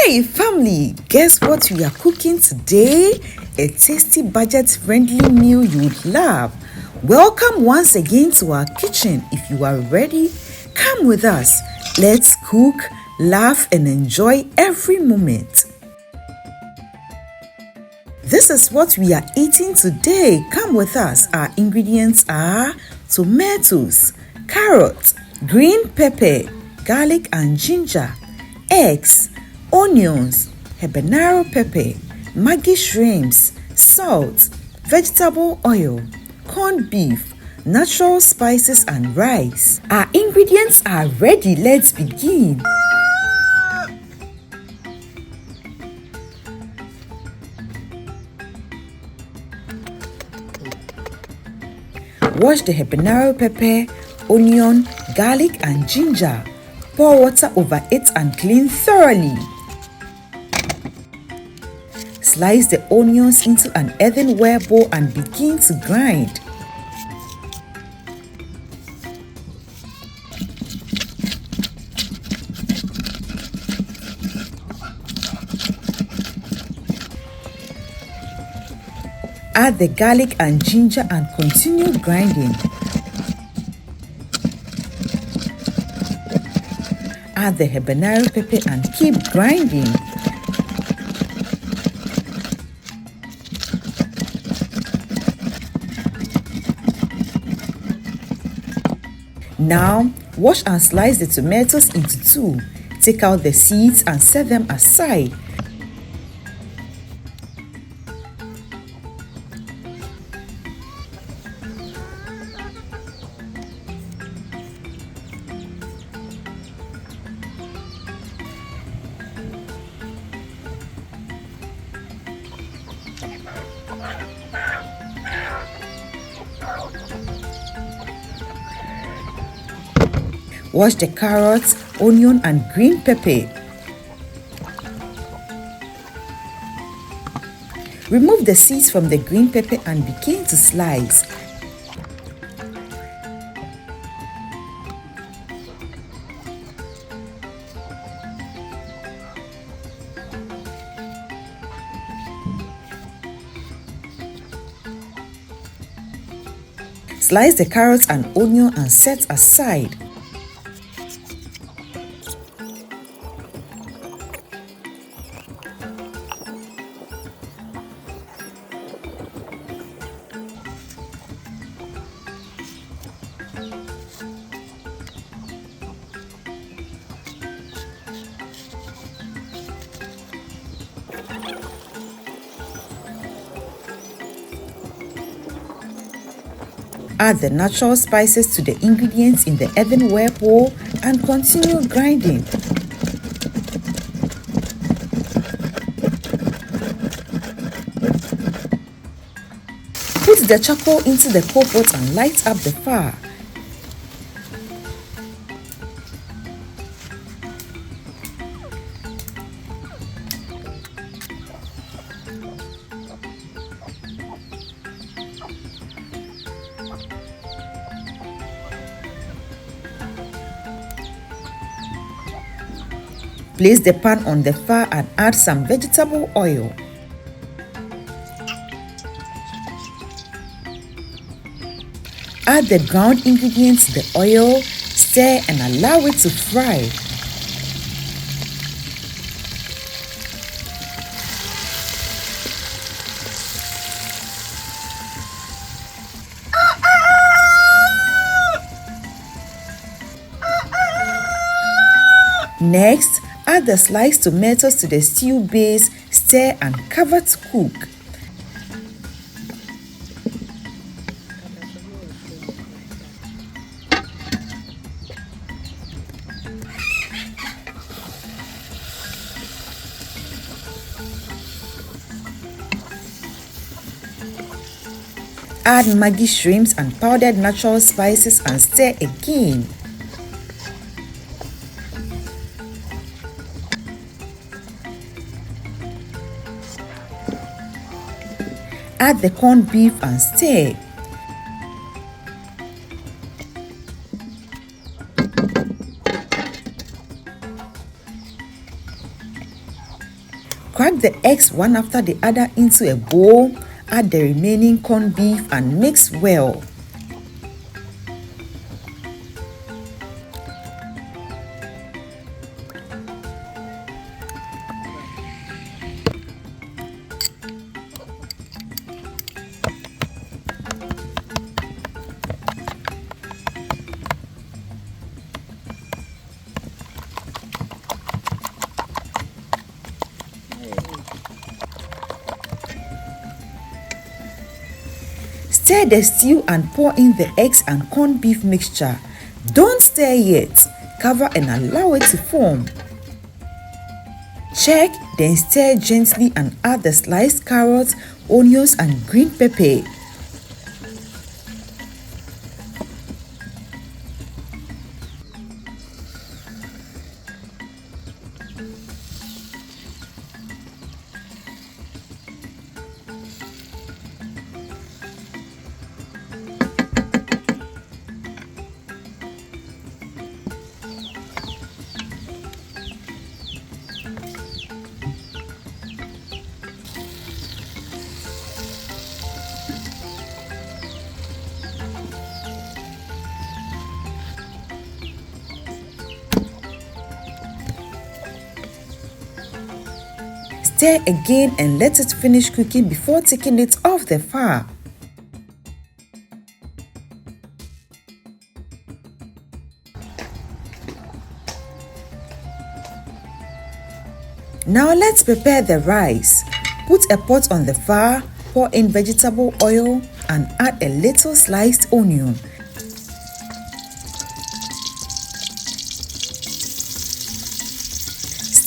Hey family, guess what we are cooking today? A tasty budget-friendly meal you would love. Welcome once again to our kitchen. If you are ready, come with us. Let's cook, laugh and enjoy every moment. This is what we are eating today. Come with us. Our ingredients are tomatoes, carrots, green pepper, garlic and ginger, eggs, onions, habanero pepper, Maggie shrimps, salt, vegetable oil, corned beef, natural spices and rice. Our ingredients are ready. Let's begin. Wash the habanero pepper, onion, garlic and ginger. Pour water over it and clean thoroughly. Slice the onions into an earthenware bowl and begin to grind. Add the garlic and ginger and continue grinding. Add the habanero pepper and keep grinding. Now, wash and slice the tomatoes into two. Take out the seeds and set them aside. Wash the carrots, onion and green pepper. Remove the seeds from the green pepper and begin to slice. Slice the carrots and onion and set aside. Add the natural spices to the ingredients in the earthenware bowl and continue grinding. Put the charcoal into the coal pot and light up the fire. Place the pan on the fire and add some vegetable oil. Add the ground ingredients to the oil, stir and allow it to fry. Next, add the sliced tomatoes to the stew base, stir and cover to cook. Add Maggie shrimps and powdered natural spices and stir again. Add the corned beef and stir. Crack the eggs one after the other into a bowl, add the remaining corned beef and mix well. Stir the stew and pour in the eggs and corned beef mixture. Don't stir yet. Cover and allow it to form. Check, then stir gently and add the sliced carrots, onions and green pepper. Stir again and let it finish cooking before taking it off the fire. Now let's prepare the rice. Put a pot on the fire, pour in vegetable oil and add a little sliced onion.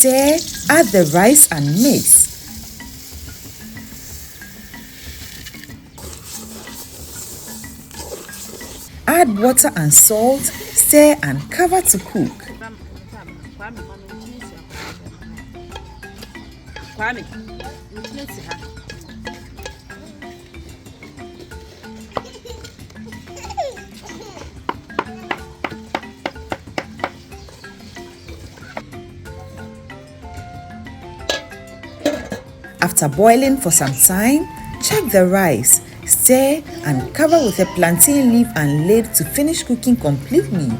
Stir, add the rice and mix. Add water and salt, stir and cover to cook. After boiling for some time, check the rice, stir and cover with a plantain leaf and lid to finish cooking completely.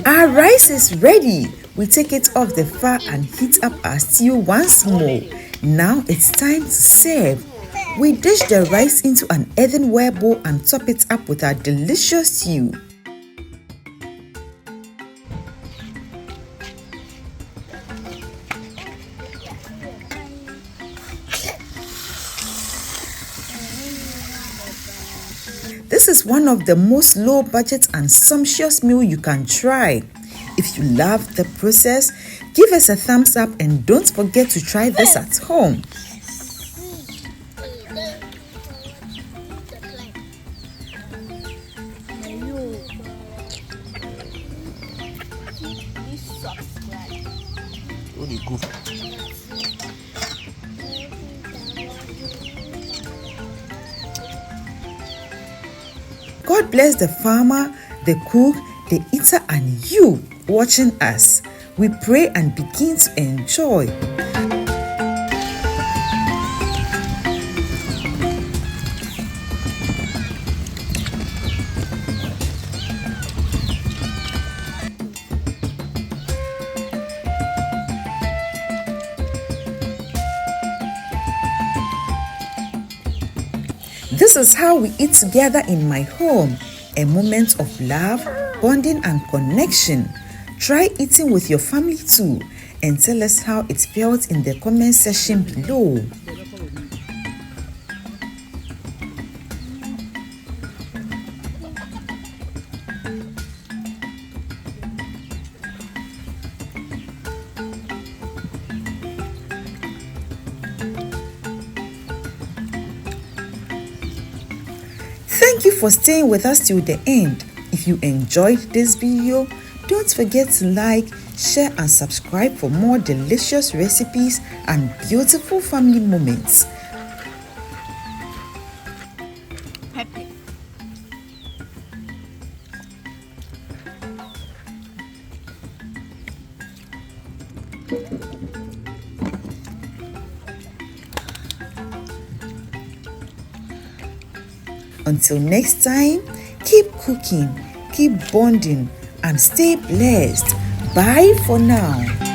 Our rice is ready. We take it off the fire and heat up our stew once more. Now it's time to serve. We dish the rice into an earthenware bowl and top it up with our delicious stew. This is one of the most low budget and sumptuous meal you can try. If you love the process, give us a thumbs up and don't forget to try this at home. God bless the farmer, the cook, the eater, and you watching us. We pray and begin to enjoy. This is how we eat together in my home, a moment of love, bonding and connection. Try eating with your family too and tell us how it felt in the comment section below. Thank you for staying with us till the end. If you enjoyed this video, don't forget to like, share and subscribe for more delicious recipes and beautiful family moments. Pepper. Until next time, keep cooking, keep bonding, and stay blessed. Bye for now.